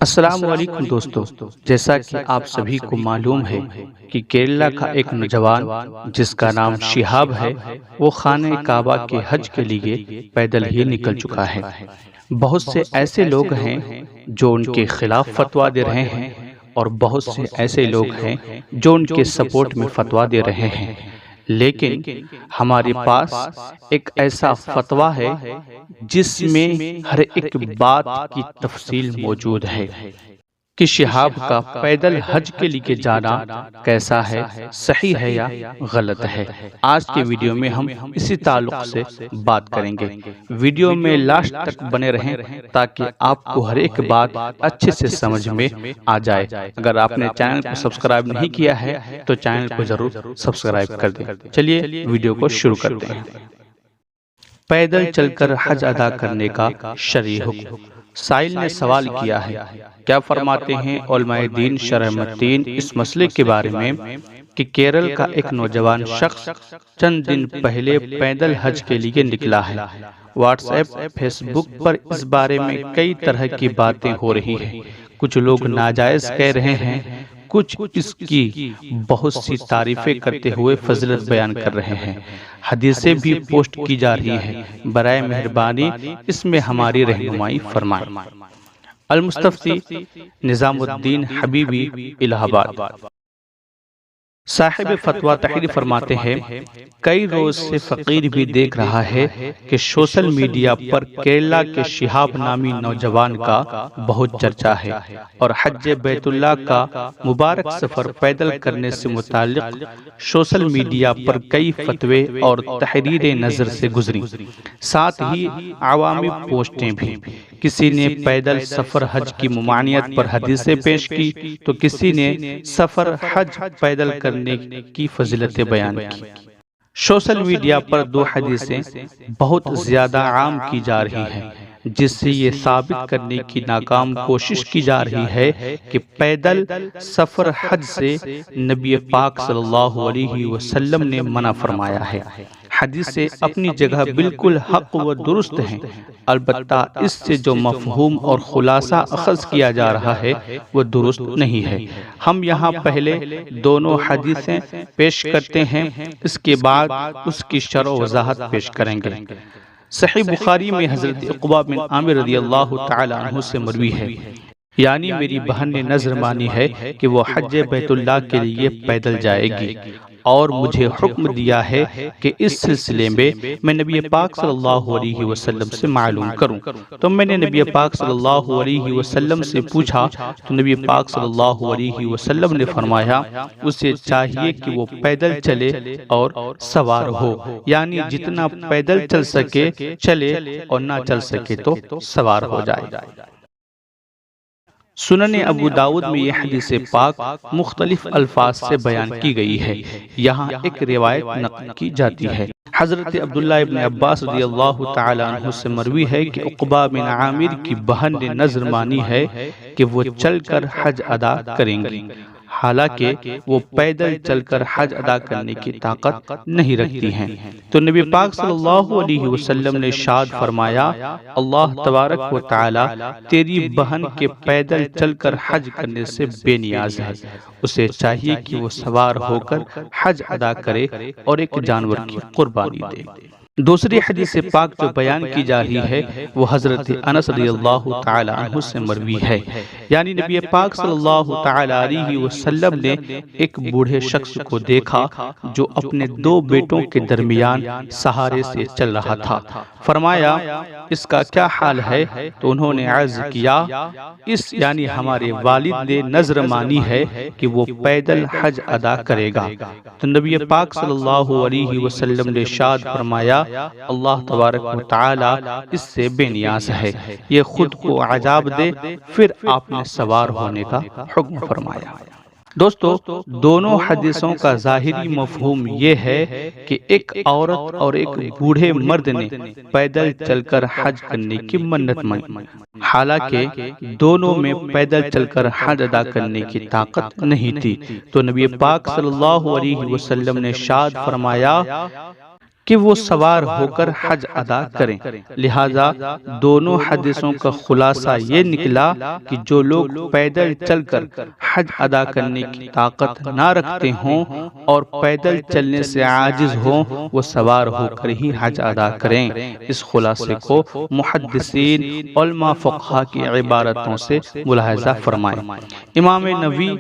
السلام علیکم دوستو، جیسا کہ آپ سبھی کو معلوم ہے کہ کیرلا کا ایک نوجوان جس کا نام شہاب ہے وہ خانہ کعبہ کے حج کے لیے پیدل ہی نکل چکا ہے۔ بہت سے ایسے لوگ ہیں جو ان کے خلاف فتویٰ دے رہے ہیں اور بہت سے ایسے لوگ ہیں جو ان کے سپورٹ میں فتویٰ دے رہے ہیں، لیکن ہمارے پاس ایک ایسا فتویٰ ہے جس میں ہر ایک بات کی تفصیل موجود ہے کہ شہاب کا پیدل حج کے لیے جانا کیسا ہے، صحیح ہے یا غلط ہے۔ آج کے ویڈیو میں ہم اسی تعلق سے بات کریں گے۔ ویڈیو میں لاسٹ تک بنے رہیں تاکہ آپ کو ہر ایک بات اچھے سے سمجھ میں آ جائے۔ اگر آپ نے چینل کو سبسکرائب نہیں کیا ہے تو چینل کو ضرور سبسکرائب کر دیں۔ چلیے ویڈیو کو شروع کرتے ہیں۔ پیدل چل کر حج ادا کرنے کا شرعی حکم۔ سائل نے سوال کیا ہے، کیا فرماتے ہیں علماء دین شرح متین اس مسئلے کے بارے میں کہ کیرل کا ایک نوجوان شخص چند دن پہلے پیدل حج کے لیے نکلا ہے۔ واٹس ایپ، فیس بک پر اس بارے میں کئی طرح کی باتیں ہو رہی ہیں۔ کچھ لوگ ناجائز کہہ رہے ہیں، کچھ اس کی بہت سی تعریفیں کرتے ہوئے فضیلت بیان کر رہے ہیں۔ حدیثیں بھی پوسٹ کی جا رہی ہیں۔ برائے مہربانی اس میں ہماری رہنمائی فرمائیں۔ المستفتی نظام الدین حبیبی، الہ آباد۔ صاحب فتویٰ تحریر فرماتے ہیں، کئی روز سے فقیر بھی دیکھ رہا ہے کہ سوشل میڈیا پر کیرلا کے شہاب نامی نوجوان کا بہت چرچا ہے اور حج بیت اللہ کا مبارک سفر پیدل کرنے سے متعلق سوشل میڈیا پر کئی فتوے اور تحریریں نظر سے گزری، ساتھ ہی عوامی پوسٹیں بھی۔ کسی نے پیدل سفر حج کی ممانعت پر حدیثیں پیش کی تو کسی نے سفر حج پیدل کرنے کی فضیلتیں بیان کی۔ سوشل میڈیا پر دو حدیثیں بہت زیادہ عام کی جا رہی ہیں جس سے یہ ثابت کرنے کی ناکام کوشش کی جا رہی ہے کہ پیدل سفر حج سے نبی پاک صلی اللہ علیہ وسلم نے منع فرمایا ہے۔ حدیثیں اپنی جگہ بالکل حق و درست ہیں، البتہ اس سے جو مفہوم اور خلاصہ اخذ کیا جا رہا ہے وہ درست نہیں ہے۔ ہم یہاں پہلے دونوں حدیثیں پیش کرتے ہیں، اس کے بعد اس کی شرح و وضاحت پیش کریں گے۔ صحیح بخاری میں حضرت عقبہ بن عامر رضی اللہ تعالی عنہ سے مروی ہے، یعنی میری بہن نے نذر مانی ہے کہ وہ حج بیت اللہ کے لیے پیدل جائے گی اور مجھے حکم دیا ہے کہ اس سلسلے میں نبی پاک صلی اللہ علیہ وسلم سے معلوم کروں۔ تو میں نے نبی پاک صلی اللہ علیہ وسلم سے پوچھا تو نبی پاک صلی اللہ علیہ وسلم نے فرمایا اسے چاہیے کہ وہ پیدل چلے اور سوار ہو، یعنی جتنا پیدل چل سکے چلے اور نہ چل سکے تو سوار ہو جائے۔ سنن ابو داؤد میں یہ حدیث پاک مختلف الفاظ سے بیان کی گئی ہے۔ یہاں ایک روایت نقل کی جاتی ہے، حضرت عبداللہ ابن عباس رضی اللہ تعالی عنہ سے مروی ہے کہ عقبہ بن عامر کی بہن نے نذر مانی ہے کہ وہ چل کر حج ادا کریں گی، حالانکہ وہ پیدل چل کر حج ادا کرنے کی طاقت نہیں رکھتی ہیں۔ تو نبی پاک صلی اللہ علیہ وسلم نے ارشاد فرمایا، اللہ تبارک و تعالی تیری بہن کے پیدل چل کر حج کرنے سے بے نیاز ہے، اسے چاہیے کہ وہ سوار ہو کر حج ادا کرے اور ایک جانور کی قربانی دے۔ دوسری حدیث پاک جو بیان کی جا رہی ہے وہ حضرت انس رضی اللہ تعالی عنہ سے مروی ہے، یعنی نبی پاک صلی اللہ تعالی علیہ وسلم نے ایک بوڑھے شخص کو دیکھا جو اپنے دو بیٹوں کے درمیان سہارے سے چل رہا تھا۔ فرمایا اس کا کیا حال ہے؟ تو انہوں نے عرض کیا، اس یعنی ہمارے والد نے نذر مانی ہے کہ وہ پیدل حج ادا کرے گا۔ تو نبی پاک صلی اللہ علیہ وسلم نے ارشاد فرمایا، اللہ تبارک و تعالی اس سے بے نیاز ہے، یہ خود کو عذاب دے۔ پھر آپ نے سوار ہونے کا حکم فرمایا۔ دوستو، دونوں حدیثوں کا ظاہری مفہوم یہ ہے کہ ایک عورت اور ایک بوڑھے مرد نے پیدل چل کر حج کرنے کی منت مانی، حالانکہ دونوں میں پیدل چل کر حج ادا کرنے کی طاقت نہیں تھی۔ تو نبی پاک صلی اللہ علیہ وسلم نے ارشاد فرمایا کہ وہ سوار ہو کر حج ادا کریں۔ لہذا دونوں حدیثوں کا خلاصہ یہ نکلا کہ جو لوگ پیدل چل کر حج ادا کرنے کی طاقت نہ رکھتے ہوں اور پیدل چلنے سے عاجز ہوں، وہ سوار ہو کر ہی حج ادا کریں۔ اس خلاصے کو محدثین علماء فقہا کی عبارتوں سے ملاحظہ فرمائیں۔ امام نووی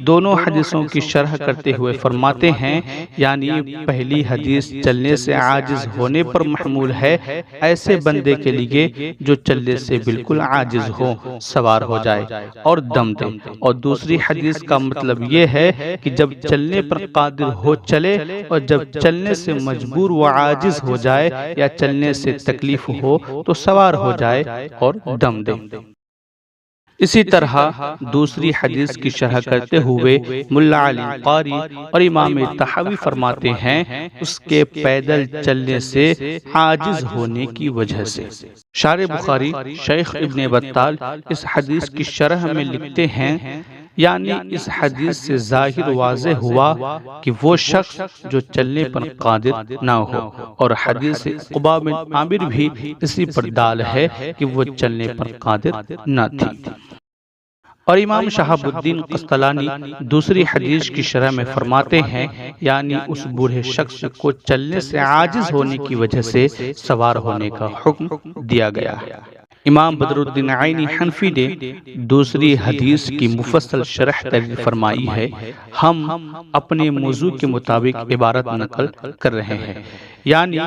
دونوں حدیثوں کی شرح کرتے ہوئے فرماتے ہیں، یعنی پہلی حدیث چلنے سے عاجز ہونے پر محمول ہے، ایسے بندے کے لیے جو چلنے سے بالکل عاجز ہو، سوار ہو جائے اور دم دے، اور دوسری حدیث کا مطلب یہ ہے کہ جب چلنے پر قادر ہو چلے، اور جب چلنے سے مجبور و عاجز ہو جائے یا چلنے سے تکلیف ہو تو سوار ہو جائے اور دم دے۔ اسی طرح دوسری حدیث کی شرح کرتے ہوئے ملا علی قاری اور امام طحاوی فرماتے ہیں، اس کے پیدل چلنے سے عاجز ہونے کی وجہ سے۔ شارح بخاری شیخ ابن بطال اس حدیث کی شرح میں لکھتے ہیں، یعنی اس حدیث سے ظاہر واضح ہوا کہ وہ شخص جو چلنے پر قادر نہ ہو، اور حدیث عقبہ بن عامر بھی اسی پر دال ہے کہ وہ چلنے پر قادر نہ تھی۔ اور امام شہاب الدین قسطلانی دوسری حدیث کی شرح میں فرماتے ہیں، یعنی اس بوڑھے شخص کو چلنے سے عاجز ہونے کی وجہ سے سوار ہونے کا حکم دیا گیا ہے۔ امام بدر الدین عینی حنفی نے دوسری حدیث کی مفصل شرح تحریر فرمائی ہے۔ ہم اپنے موضوع کے مطابق عبارت نقل کر رہے ہیں، یعنی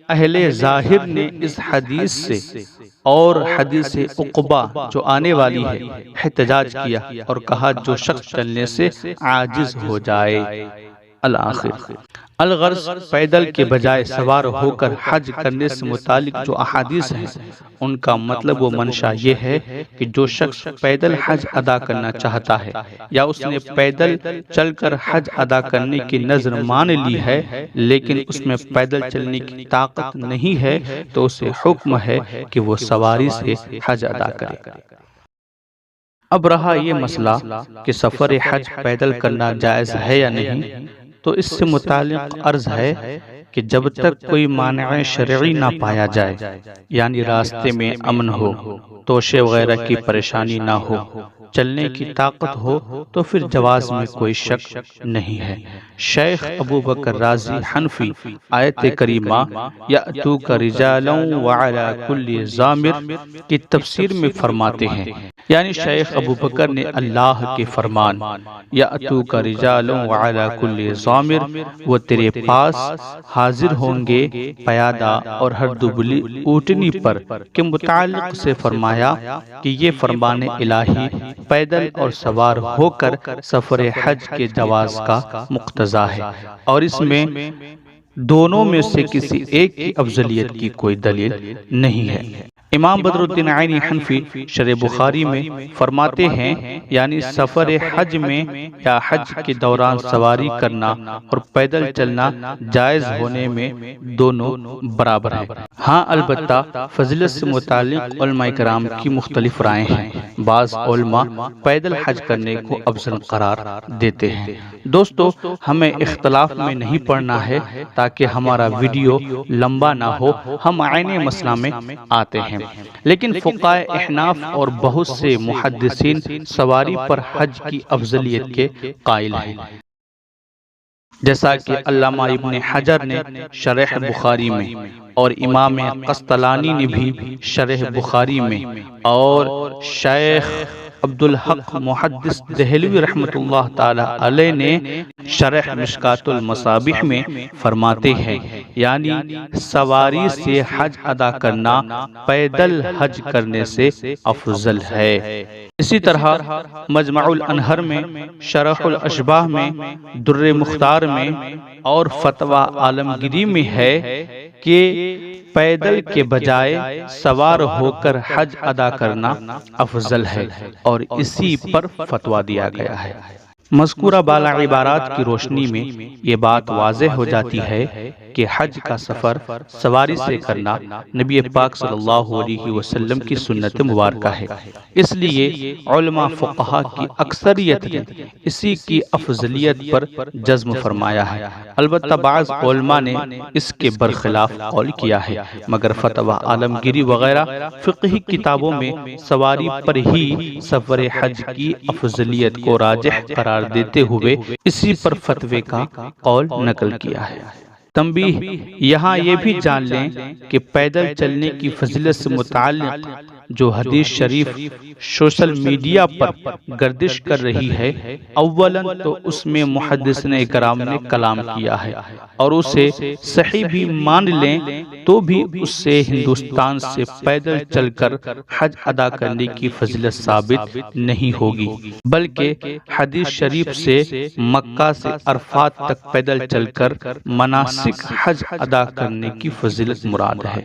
اہل ظاہر نے اس حدیث سے اور حدیث عقبہ جو آنے والی ہے احتجاج کیا اور کہا جو شخص چلنے سے عاجز ہو جائے۔ الآخر الغرض پیدل کے بجائے سوار ہو کر حج کرنے سے متعلق جو احادیث ہیں، ان کا مطلب و منشا یہ ہے کہ جو شخص پیدل حج ادا کرنا چاہتا ہے یا اس نے پیدل چل کر حج ادا کرنے کی نظر مان لی ہے لیکن اس میں پیدل چلنے کی طاقت نہیں ہے، تو اسے حکم ہے کہ وہ سواری سے حج ادا کرے۔ اب رہا یہ مسئلہ کہ سفر حج پیدل کرنا جائز ہے یا نہیں، تو اس سے متعلق عرض ہے کہ جب تک کوئی مانع شرعی نہ پایا جائے، یعنی راستے میں امن ہو، توشے وغیرہ کی پریشانی نہ ہو، چلنے کی طاقت ہو، تو پھر جواز میں کوئی شک نہیں ہے۔ شیخ ابو بکر رازی حنفی آیت کریمہ یأتوک رجالا وعلی کل ضامر کی تفسیر میں فرماتے ہیں، یعنی شیخ ابو بکر نے اللہ کے فرمان یأتوک رجالا وعلی کل ضامر، وہ تیرے پاس حاضر ہوں گے پیادہ اور ہر دبلی اونٹنی پر، کے متعلق سے فرمایا کہ یہ فرمان الہی پیدل اور سوار ہو کر سفر حج کے جواز کا مقتضا ہے، اور اس میں دونوں میں سے کسی ایک کی افضلیت کی کوئی دلیل نہیں ہے۔ امام بدر الدین عینی حنفی شرح بخاری میں فرماتے ہیں، یعنی سفر حج میں یا حج کے دوران سواری کرنا اور پیدل چلنا جائز ہونے میں دونوں برابر ہیں۔ ہاں البتہ فضیلت سے متعلق علماء کرام کی مختلف رائے ہیں۔ بعض علماء پیدل حج کرنے کو افضل قرار دیتے ہیں۔ دوستو، ہمیں اختلاف میں نہیں پڑنا ہے تاکہ ہمارا ویڈیو لمبا نہ ہو، ہم عین مسئلہ میں آتے ہیں۔ لیکن فقہائے احناف اور بہت سے محدثین سواری پر حج کی افضلیت کے قائل ہیں، جیسا کہ علامہ ابن حجر نے شرح بخاری میں، اور امام قسطلانی نے بھی شرح بخاری میں، اور شیخ عبدالحق محدث دہلوی رحمۃ اللہ تعالی علیہ نے شرح مشکات المصابیح میں فرماتے ہیں، یعنی سواری سے حج ادا کرنا پیدل حج کرنے سے افضل ہے۔ اسی طرح مجمع الانہر میں، شرح الاشباح میں، در مختار میں اور فتویٰ عالمگیری میں ہے کہ پیدل کے بجائے سوار ہو کر حج ادا کرنا افضل ہے، اور اسی پر فتویٰ دیا گیا ہے۔ مذکورہ بالا عبارات کی روشنی میں یہ بات واضح ہو جاتی ہے کہ حج کا سفر سواری سے کرنا نبی پاک صلی اللہ علیہ وسلم کی سنت مبارکہ ہے۔ اس لیے علماء فقہا کی اکثریت نے اسی کی افضلیت پر جزم فرمایا ہے۔ البتہ بعض علماء نے اس کے برخلاف قول کیا ہے، مگر فتوی عالمگیری وغیرہ فقہی کتابوں میں سواری پر ہی سفر حج کی افضلیت کو راجح قرار دیتے ہوئے اسی پر فتوے کا قول نقل کیا ہے۔ تنبیہ، یہاں یہ بھی جان لیں کہ پیدل چلنے کی فضیلت سے متعلق جو حدیث شریف سوشل میڈیا پر گردش کر رہی ہے، اولاً تو اس میں محدثین کرام نے کلام کیا ہے، اور اسے صحیح بھی مان لیں تو بھی اس سے ہندوستان سے پیدل چل کر حج ادا کرنے کی فضیلت ثابت نہیں ہوگی، بلکہ حدیث شریف سے مکہ سے عرفات تک پیدل چل کر مناسک حج ادا کرنے کی فضیلت مراد ہے۔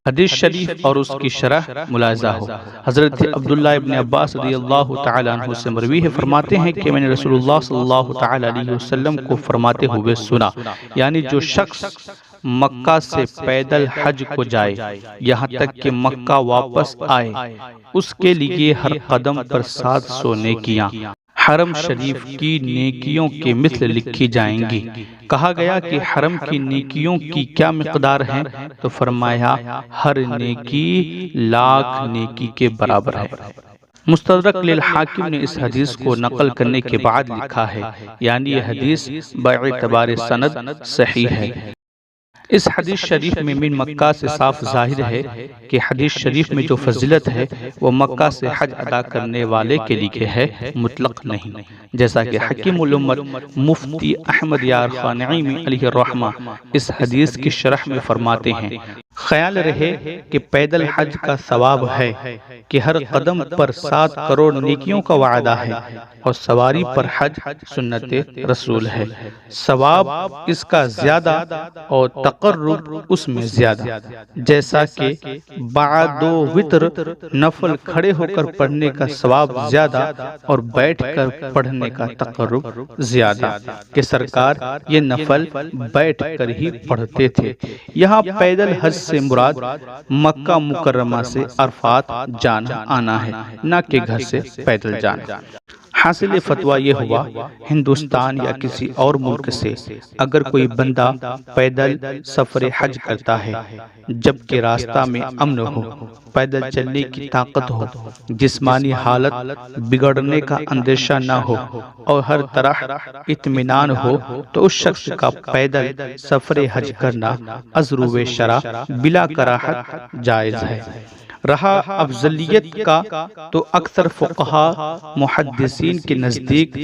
حدیث شریف اور اس کی شرح ملاحظہ ہو۔ حضرت عبداللہ ابن عباس رضی اللہ تعالیٰ عنہ سے مروی ہے، فرماتے ہیں کہ میں نے رسول اللہ صلی اللہ تعالیٰ علیہ وسلم کو فرماتے ہوئے سنا، یعنی جو شخص مکہ سے پیدل حج کو جائے یہاں تک کہ مکہ واپس آئے، اس کے لیے ہر قدم پر 700 نیکیاں حرم شریف کی نیکیوں کے مثل لکھی جائیں گی۔ کہا گیا کہ حرم کی نیکیوں کی کیا مقدار ہیں؟ تو فرمایا ہر نیکی 1,00,000 نیکی کے برابر ہے۔ مستدرک للحاکم نے اس حدیث کو نقل کرنے کے بعد لکھا ہے، یعنی یہ حدیث باعتبار سند صحیح ہے۔ اس حدیث شریف میں من مکہ سے صاف ظاہر ہے کہ حدیث شریف میں جو فضیلت ہے وہ مکہ سے حج ادا کرنے والے کے لیے ہے، مطلق نہیں، جیسا کہ حکیم الامت مفتی احمد یار خان نعیمی علیہ الرحمہ اس حدیث کی شرح میں فرماتے ہیں، خیال رہے کہ پیدل حج کا ثواب ہے کہ ہر قدم پر 7 کروڑ نیکیوں کا وعدہ ہے، اور سواری پر حج سنت رسول ہے، ثواب اس کا زیادہ اور تقرب اس میں زیادہ، جیسا کہ بعد و وتر نفل کھڑے ہو کر پڑھنے کا ثواب زیادہ اور بیٹھ کر پڑھنے کا تقرب زیادہ، کہ سرکار یہ نفل بیٹھ کر ہی پڑھتے تھے۔ یہاں پیدل حج سے مراد مکہ مکرمہ سے عرفات جانا آنا ہے، نہ کہ گھر سے پیدل جانا۔ حاصل فتویٰ یہ ہوا، ہندوستان یا کسی اور ملک سے اگر کوئی بندہ پیدل سفر حج کرتا ہے جبکہ راستہ میں امن ہو، پیدل چلنے کی طاقت ہو، جسمانی حالت بگڑنے کا اندیشہ نہ ہو اور ہر طرح اطمینان ہو، تو اس شخص کا پیدل سفر حج کرنا از روئے شرع بلا کراہت جائز ہے۔ رہا افضلیت کا، تو اکثر فقہا محدثین کے نزدیک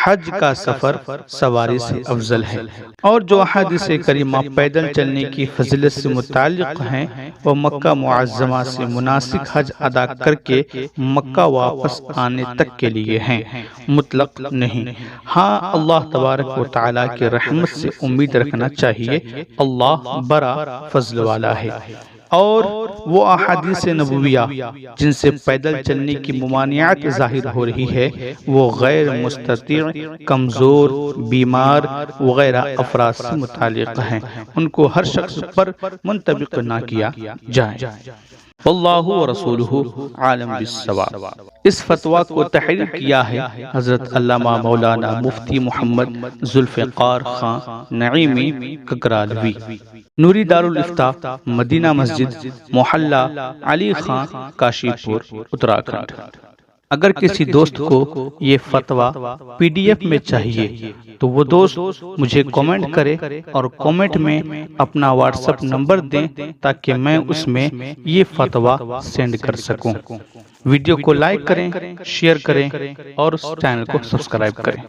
حج کا سفر سواری سے افضل ہے، اور جو احادیث کریمہ پیدل چلنے کی فضیلت سے متعلق ہیں وہ مکہ معظمہ سے مناسک حج ادا کر کے مکہ واپس آنے تک کے لیے ہیں، مطلق نہیں۔ ہاں، اللہ تبارک و تعالیٰ کی رحمت سے امید رکھنا چاہیے، اللہ بڑا فضل والا ہے، اور وہ احادیث نبویہ جن سے پیدل چلنے کی ممانعت ظاہر ہو رہی ہے وہ غیر مستطیع، کمزور، بیمار وغیرہ افراد سے متعلق ہیں، ان کو ہر شخص پر منطبق نہ کیا جائے۔ واللہ ورسولہ عالم بالصواب۔ اس فتویٰ کو تحریر کیا ہے حضرت علامہ مولانا مفتی محمد ذوالفقار خان نعیمی ککرالوی، نوری دارالافتاء، مدینہ مسجد، محلہ علی خان، کاشی پور، اتراکھنڈ۔ اگر کسی دوست کو یہ فتویٰ PDF میں چاہیے تو وہ دوست مجھے کامنٹ کرے اور کامنٹ میں اپنا واٹس ایپ نمبر دیں تاکہ میں اس میں یہ فتویٰ سینڈ کر سکوں۔ ویڈیو کو لائک کریں، شیئر کریں اور اس چینل کو سبسکرائب کریں۔